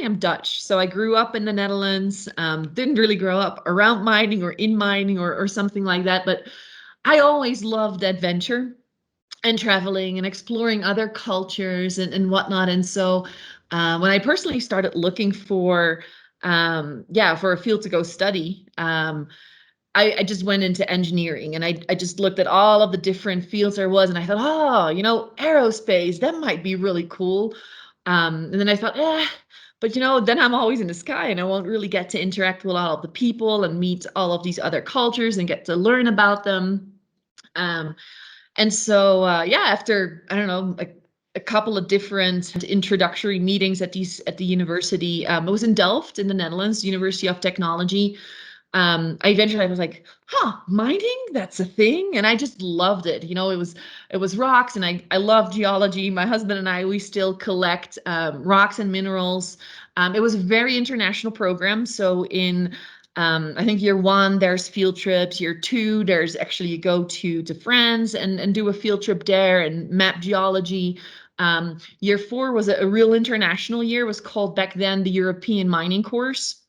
am Dutch, so I grew up in the Netherlands. Didn't really grow up around mining or in mining or something like that, but I always loved adventure and traveling and exploring other cultures and whatnot. And so when I personally started looking for a field to go study, I just went into engineering, and I just looked at all of the different fields there was, and I thought, oh, aerospace, that might be really cool. And then I thought, but then I'm always in the sky and I won't really get to interact with all of the people and meet all of these other cultures and get to learn about them. Um, and so, after, I don't know, a couple of different introductory meetings at the university, it was in Delft in the Netherlands, University of Technology. I was like, mining, that's a thing. And I just loved it. It was rocks, and I love geology. My husband and we still collect rocks and minerals. It was a very international program. So in I think year 1, there's field trips. Year 2, there's actually you go to France and do a field trip there and map geology. Year 4 was a real international year. It was called back then the European Mining Course.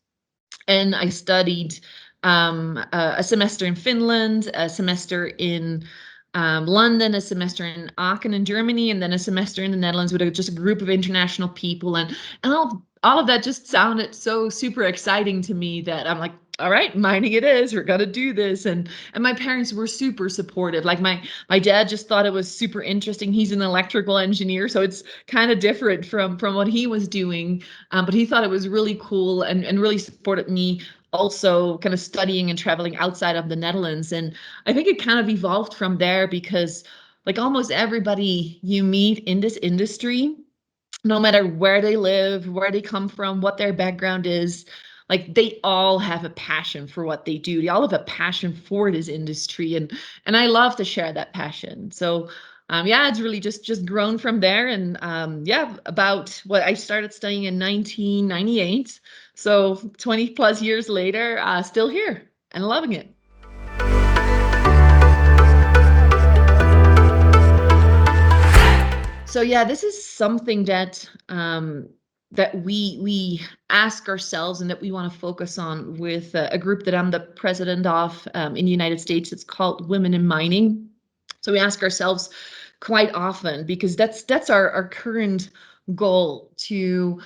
And I studied a semester in Finland, a semester in London, a semester in Aachen in Germany, and then a semester in the Netherlands with just a group of international people. And all of that just sounded so super exciting to me that I'm like, all right, mining it is. We're gonna do this. And my parents were super supportive. Like my dad just thought it was super interesting. He's an electrical engineer, so it's kind of different from what he was doing. But he thought it was really cool and really supported me also kind of studying and traveling outside of the Netherlands. And I think it kind of evolved from there because like almost everybody you meet in this industry, no matter where they live, where they come from, what their background is, like they all have a passion for what they do. They all have a passion for this industry, and I love to share that passion. So it's really just grown from there. And about what I started studying in 1998. So 20 plus years later, still here and loving it. So this is something that that we ask ourselves and that we want to focus on with a group that I'm the president of in the United States. It's called Women in Mining. So we ask ourselves quite often, because that's our current goal, to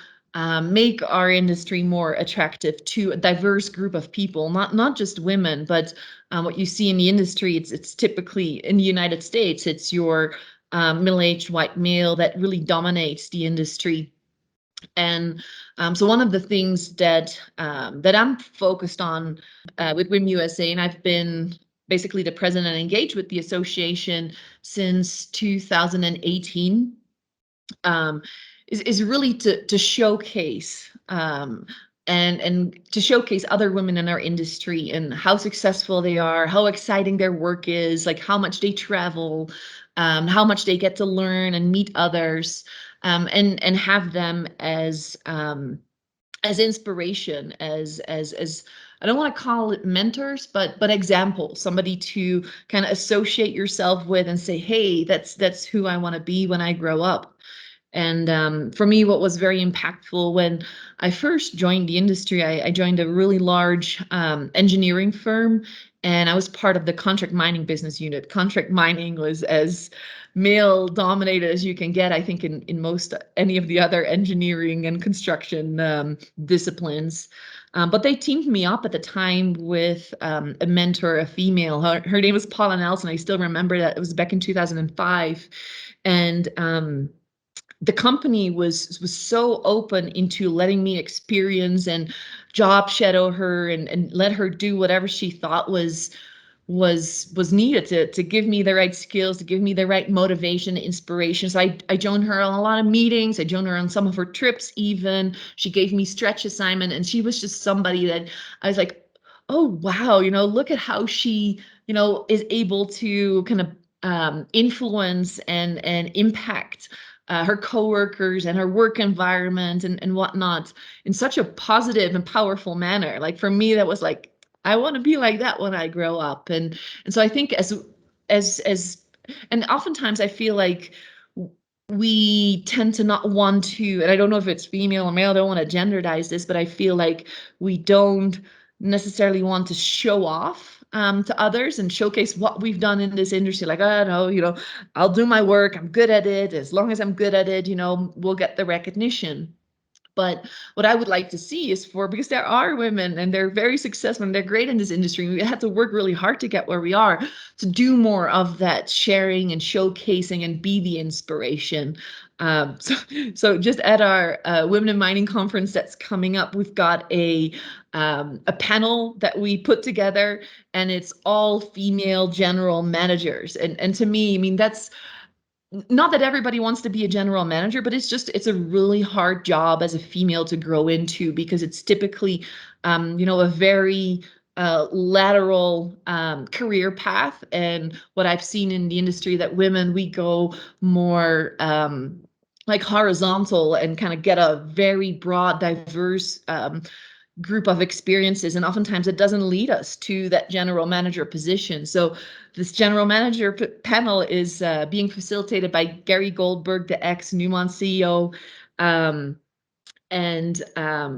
make our industry more attractive to a diverse group of people, not just women, but what you see in the industry, it's typically in the United States, it's your middle-aged white male that really dominates the industry. And so one of the things that I'm focused on with WIM USA, and I've been basically the president and engaged with the association since 2018, is really to showcase and to showcase other women in our industry and how successful they are, how exciting their work is, like how much they travel, how much they get to learn and meet others, and have them as inspiration, as I don't want to call it mentors, but example, somebody to kind of associate yourself with and say, hey, that's who I want to be when I grow up. And for me, what was very impactful when I first joined the industry, I joined a really large engineering firm, and I was part of the contract mining business unit. Contract mining was as male dominated as you can get, I think, in most any of the other engineering and construction disciplines. But they teamed me up at the time with a mentor, a female. Her name was Paula Nelson. I still remember that. It was back in 2005. And the company was so open into letting me experience and job shadow her and let her do whatever she thought was needed to give me the right skills, to give me the right motivation, inspiration. So I joined her on a lot of meetings. I joined her on some of her trips even. She gave me stretch assignment, and she was just somebody that I was like, oh, wow, look at how she, is able to kind of influence and impact her coworkers and her work environment and whatnot in such a positive and powerful manner. Like for me, that was like, I want to be like that when I grow up. And so I think as and oftentimes I feel like we tend to not want to, and I don't know if it's female or male, I don't want to genderize this, but I feel like we don't necessarily want to show off to others and showcase what we've done in this industry. Like, oh no, I'll do my work, I'm good at it. As long as I'm good at it, we'll get the recognition. But what I would like to see is because there are women and they're very successful and they're great in this industry. We had to work really hard to get where we are, to do more of that sharing and showcasing and be the inspiration. So just at our Women in Mining conference that's coming up, we've got a panel that we put together, and it's all female general managers. And to me, I mean, that's not that everybody wants to be a general manager, but it's a really hard job as a female to grow into, because it's typically, a very lateral career path. And what I've seen in the industry, that women, we go more like horizontal and kind of get a very broad, diverse group of experiences, and oftentimes it doesn't lead us to that general manager position. So this general manager panel is being facilitated by Gary Goldberg, the ex-Newmont CEO.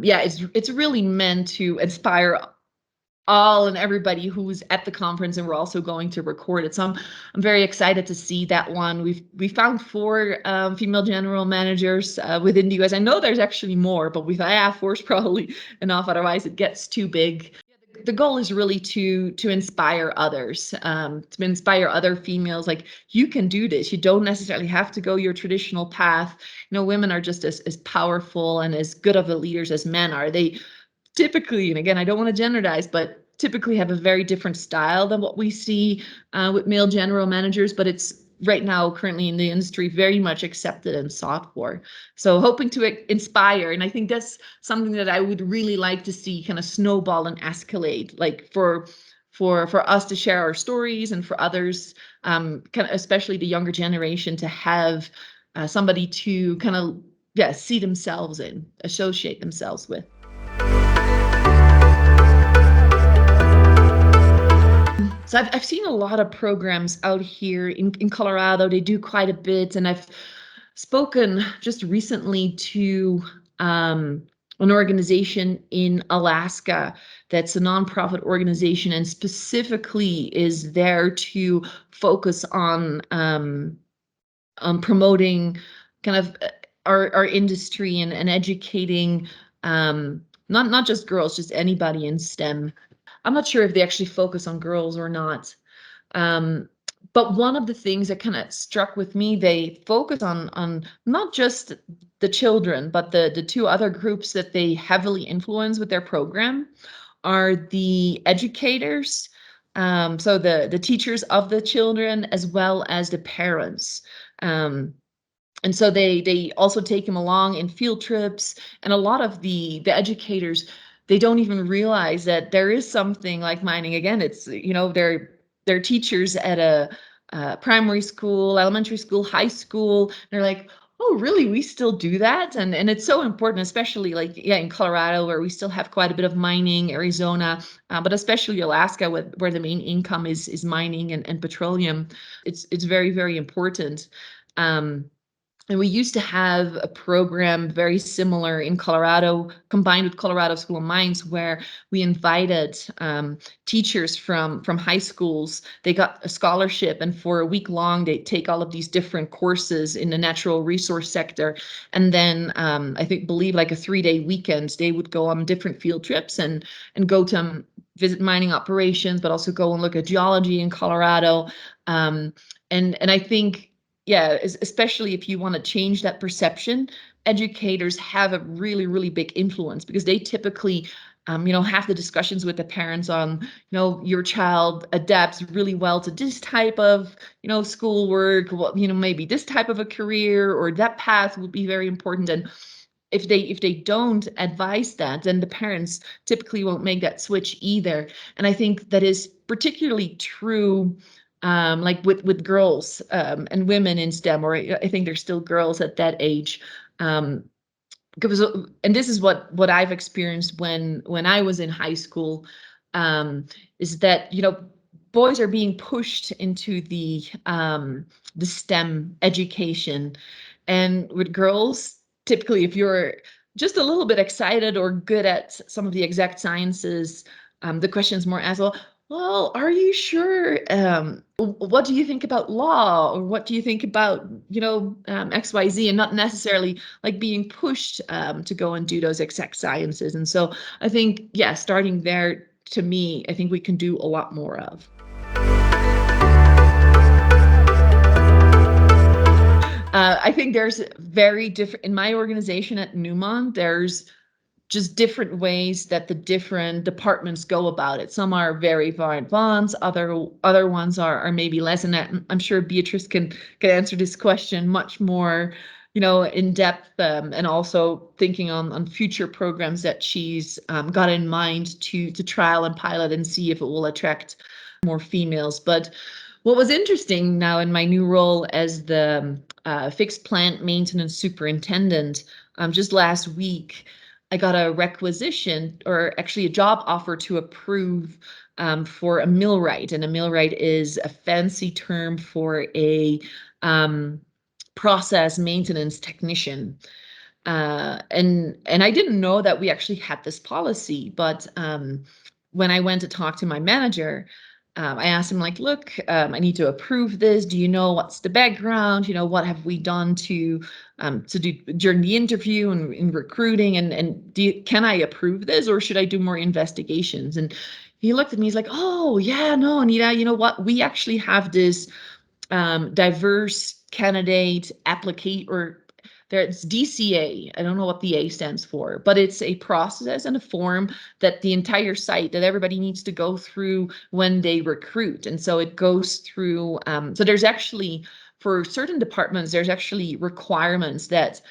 Yeah, it's really meant to inspire all and everybody who's at the conference, and we're also going to record it. So I'm very excited to see that one. We found 4 female general managers within the US. I know there's actually more, but we thought, yeah, 4 is probably enough. Otherwise, it gets too big. The goal is really to inspire others, to inspire other females. Like, you can do this. You don't necessarily have to go your traditional path. Women are just as powerful and as good of the leaders as men are. They typically, and again, I don't want to generalize, but typically have a very different style than what we see with male general managers. But it's right now, currently in the industry, very much accepted and sought for. So hoping to inspire, and I think that's something that I would really like to see kind of snowball and escalate, like for us to share our stories, and for others, kind of especially the younger generation, to have somebody to kind of see themselves in, associate themselves with. So I've seen a lot of programs out here in Colorado. They do quite a bit, and I've spoken just recently to an organization in Alaska that's a nonprofit organization, and specifically is there to focus on promoting kind of our industry, and educating not just girls, just anybody in STEM. I'm not sure if they actually focus on girls or not. Um, but one of the things that kind of struck with me, they focus on not just the children, but the 2 other groups that they heavily influence with their program are the educators. So the teachers of the children, as well as the parents. And so they also take them along in field trips, and a lot of the educators, they don't even realize that there is something like mining. Again, it's they're teachers at a primary school, elementary school, high school. They're like, oh, really? We still do that? And it's so important, especially like, yeah, in Colorado, where we still have quite a bit of mining, Arizona, but especially Alaska, where the main income is mining and petroleum. It's very, very important. And we used to have a program very similar in Colorado, combined with Colorado School of Mines, where we invited teachers from high schools. They got a scholarship, and for a week long, they take all of these different courses in the natural resource sector. And then believe like a 3-day weekend, they would go on different field trips and go to visit mining operations, but also go and look at geology in Colorado. And I think, yeah, especially if you want to change that perception, educators have a really, really big influence, because they typically, have the discussions with the parents on, your child adapts really well to this type of, schoolwork, well, maybe this type of a career, or that path would be very important. And if they don't advise that, then the parents typically won't make that switch either. And I think that is particularly true, like with girls and women in STEM, or I think there's still girls at that age. Because, and this is what I've experienced when I was in high school, is that boys are being pushed into the STEM education, And with girls, typically, if you're just a little bit excited or good at some of the exact sciences, the question is more as well, are you sure? What do you think about law? Or what do you think about, XYZ, and not necessarily like being pushed to go and do those exact sciences. And so I think, yeah, starting there, to me, I think we can do a lot more of. I think there's very different in my organization at Newmont. There's just different ways that the different departments go about it. Some are very far advanced, other ones are maybe less. And that, I'm sure Beatrice can answer this question much more, in depth, and also thinking on future programs that she's got in mind to trial and pilot and see if it will attract more females. But what was interesting now in my new role as the fixed plant maintenance superintendent, just last week, I got a requisition, or actually a job offer, to approve for a millwright. And a millwright is a fancy term for a process maintenance technician. And I didn't know that we actually had this policy, but when I went to talk to my manager, I asked him, like, look, I need to approve this. Do you know what's the background? What have we done to do during the interview and in recruiting? And can I approve this, or should I do more investigations? And he looked at me, he's like, oh yeah, no, Anita, you know what? We actually have this diverse candidate applicate, or there's DCA. I don't know what the A stands for, but it's a process and a form that the entire site, that everybody needs to go through when they recruit. And so it goes through, so there's actually, for certain departments, there's actually requirements that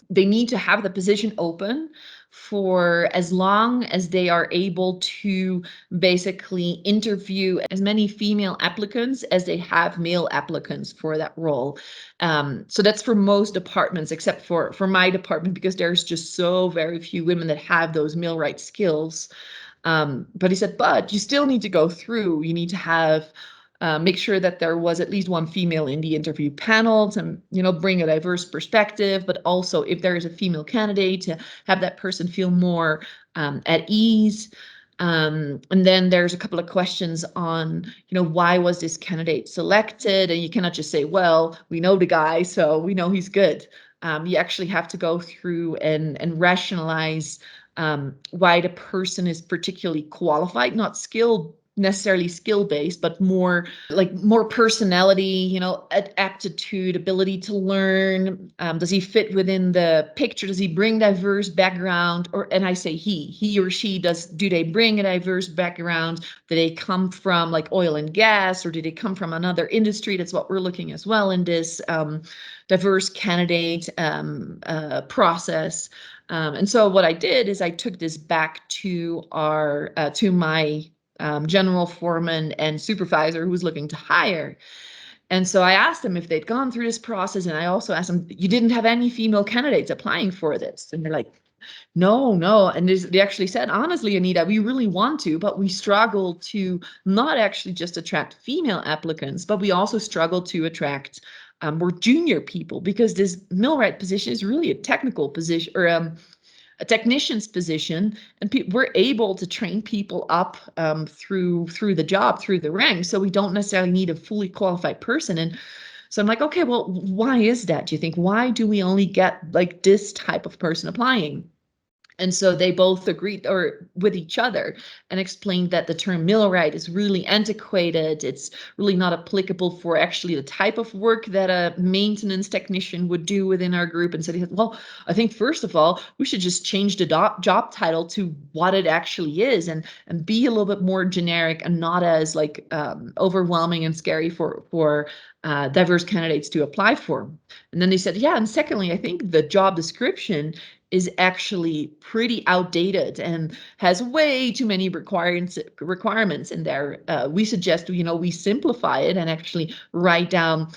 they need to have the position open for as long as they are able to basically interview as many female applicants as they have male applicants for that role. So that's for most departments, except for my department, because there's just so very few women that have those millwright skills. But he said, but you still need to go through, you need to have make sure that there was at least one female in the interview panel to, bring a diverse perspective, but also if there is a female candidate, to have that person feel more at ease. And then there's a couple of questions on, why was this candidate selected? And you cannot just say, well, we know the guy, so we know he's good. You actually have to go through and rationalize why the person is particularly qualified, not necessarily skill-based, but more personality, aptitude, ability to learn. Does he fit within the picture? Does he bring diverse background? And I say he or she do they bring a diverse background? Do they come from like oil and gas, or do they come from another industry? That's what we're looking as well in this diverse candidate process. And so what I did is I took this back to my general foreman and supervisor who was looking to hire. And so I asked them if they'd gone through this process. And I also asked them, you didn't have any female candidates applying for this? And they're like, no. And they actually said, honestly, Anita, we really want to, but we struggle to not actually just attract female applicants, but we also struggle to attract more junior people, because this millwright position is really a technical position, or a technician's position, and we're able to train people up through the job, through the ranks. So we don't necessarily need a fully qualified person. And so I'm like, okay, well, why is that? Do you think, why do we only get like this type of person applying? And so they both agreed, or with each other, and explained that the term millwright is really antiquated. It's really not applicable for actually the type of work that a maintenance technician would do within our group. And so they said, well, I think first of all, we should just change the job title to what it actually is, and be a little bit more generic and not as like overwhelming and scary for diverse candidates to apply for. And then they said, yeah, and secondly, I think the job description is actually pretty outdated and has way too many requirements in there. We suggest, we simplify it and actually write down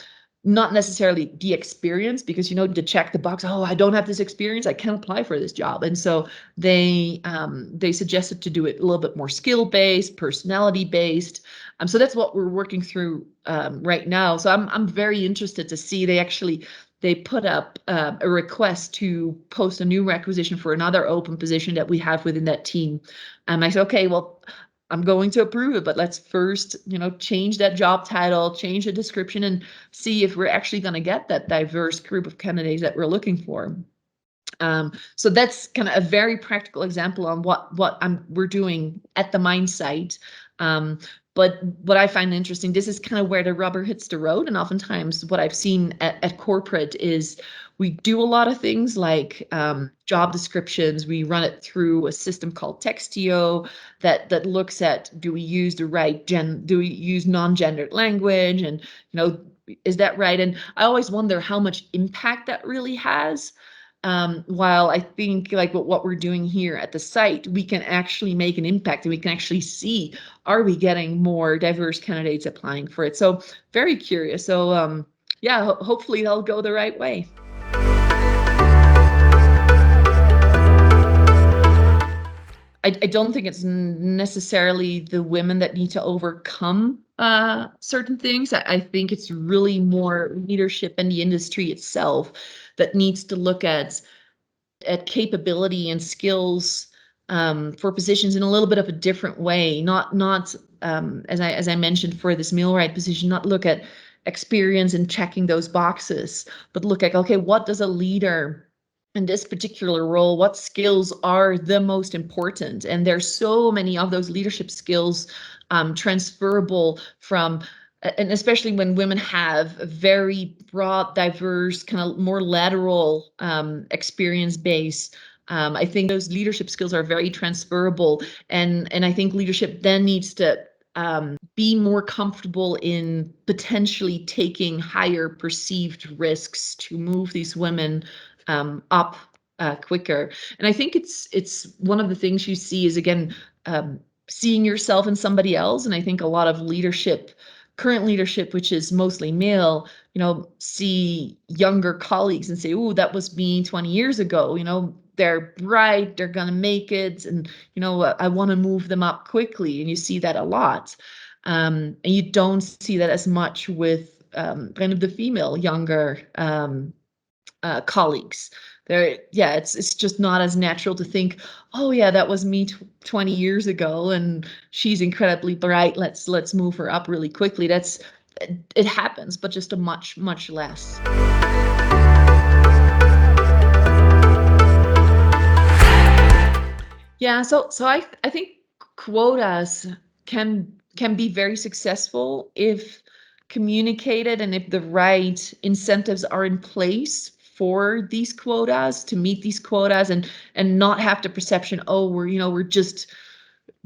not necessarily the experience, because, to check the box, oh, I don't have this experience, I can't apply for this job. And so they suggested to do it a little bit more skill-based, personality-based. So that's what we're working through right now. So I'm very interested to see. They they put up a request to post a new requisition for another open position that we have within that team. And I said, okay, well, I'm going to approve it, but let's first, change that job title, change the description, and see if we're actually going to get that diverse group of candidates that we're looking for. So that's kind of a very practical example on what we're doing at the mine site. But what I find interesting, this is kind of where the rubber hits the road. And oftentimes what I've seen at corporate is we do a lot of things like job descriptions. We run it through a system called Textio that looks at, do we use the right do we use non-gendered language? And, is that right? And I always wonder how much impact that really has. While I think like what we're doing here at the site, we can actually make an impact and we can actually see, are we getting more diverse candidates applying for it? So very curious. So yeah, hopefully they'll go the right way. I don't think it's necessarily the women that need to overcome certain things. I think it's really more leadership in the industry itself that needs to look at capability and skills for positions in a little bit of a different way. Not as I mentioned for this millwright position, not look at experience and checking those boxes, but look at, okay, what does a leader in this particular role, what skills are the most important? And there's so many of those leadership skills transferable from, and especially when women have a very broad, diverse, kind of more lateral experience base. I think those leadership skills are very transferable, and I think leadership then needs to be more comfortable in potentially taking higher perceived risks to move these women up quicker. And I think it's one of the things you see is, again, seeing yourself in somebody else. And I think a lot of current leadership, which is mostly male, see younger colleagues and say, "Oh, that was me 20 years ago. They're bright, they're gonna make it, and I want to move them up quickly." And you see that a lot, and you don't see that as much with kind of the female younger colleagues. It's just not as natural to think, oh yeah, that was me 20 years ago, and she's incredibly bright. Let's move her up really quickly. It happens, but just a much less. Yeah, so I think quotas can be very successful if communicated and if the right incentives are in place for these quotas, to meet these quotas, and not have the perception, oh, we're just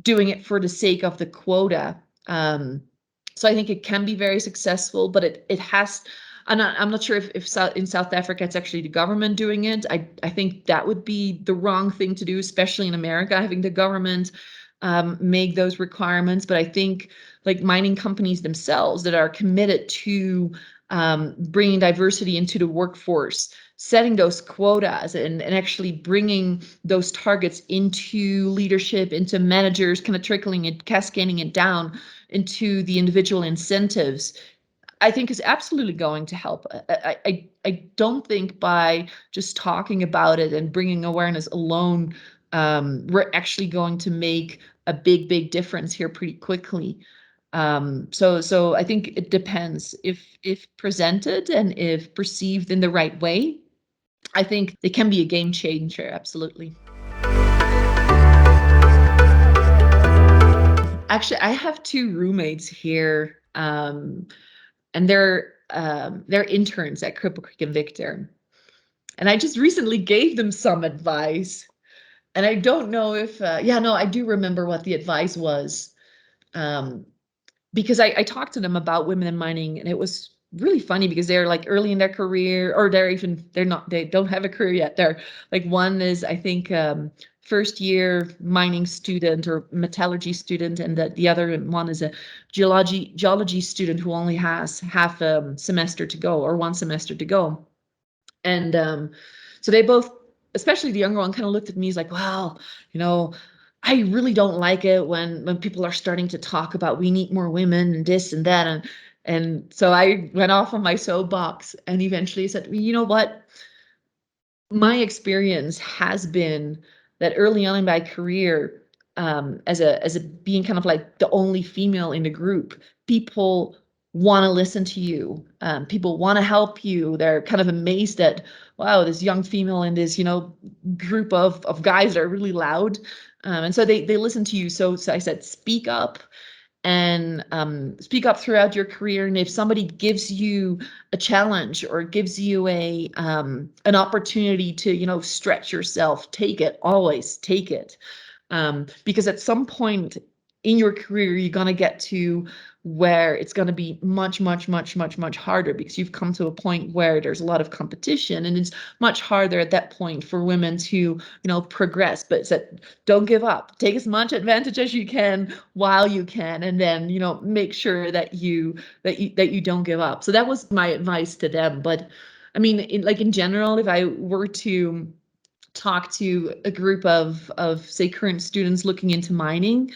doing it for the sake of the quota. So I think it can be very successful, but it has. I'm not sure if in South Africa it's actually the government doing it. I think that would be the wrong thing to do, especially in America, having the government make those requirements. But I think like mining companies themselves that are committed to bringing diversity into the workforce, setting those quotas and actually bringing those targets into leadership, into managers, kind of trickling it, cascading it down into the individual incentives, I think is absolutely going to help. I don't think by just talking about it and bringing awareness alone, we're actually going to make a big difference here pretty quickly. So I think it depends. If presented and if perceived in the right way, I think they can be a game changer. Absolutely. Actually, I have two roommates here. And they're interns at Cripple Creek and Victor. And I just recently gave them some advice. And I don't know if, no, I do remember what the advice was. Because I talked to them about women in mining, and it was really funny because they're like early in their career, or they don't have a career yet. They're like, one is, I think, first year mining student or metallurgy student, and the other one is a geology student who only has half a semester to go, or one semester to go. And so they both, especially the younger one, kind of looked at me as like, well, I really don't like it when people are starting to talk about we need more women and this and that. And so I went off on my soapbox and eventually said, you know what? My experience has been that early on in my career, as a being kind of like the only female in the group, people want to listen to you. People want to help you. They're kind of amazed that, wow, this young female in this, group of guys that are really loud. And so they listen to you. So I said, speak up and speak up throughout your career. And if somebody gives you a challenge or gives you an opportunity to, stretch yourself, take it. Always take it. Because at some point in your career, you're going to get to where it's going to be much, much, much, much, much harder because you've come to a point where there's a lot of competition, and it's much harder at that point for women to, progress. But it's that, don't give up. Take as much advantage as you can while you can, and then, make sure that you don't give up. So that was my advice to them. But I mean, in general, if I were to talk to a group of say current students looking into mining,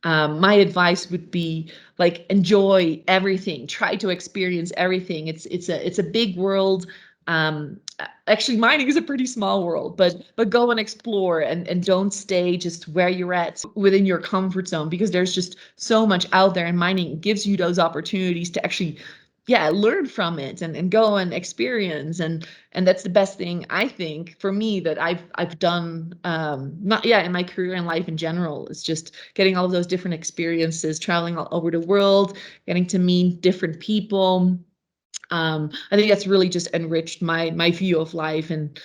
my advice would be like enjoy everything, try to experience everything. It's a big world. Actually, mining is a pretty small world, but go and explore and don't stay just where you're at within your comfort zone, because there's just so much out there, and mining gives you those opportunities to actually, yeah, learn from it and go and experience. And that's the best thing, I think, for me, that I've done, not in my career and life in general. It's just getting all of those different experiences, traveling all over the world, getting to meet different people. I think that's really just enriched my view of life, and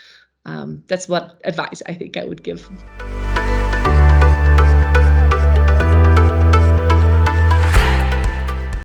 that's what advice I think I would give.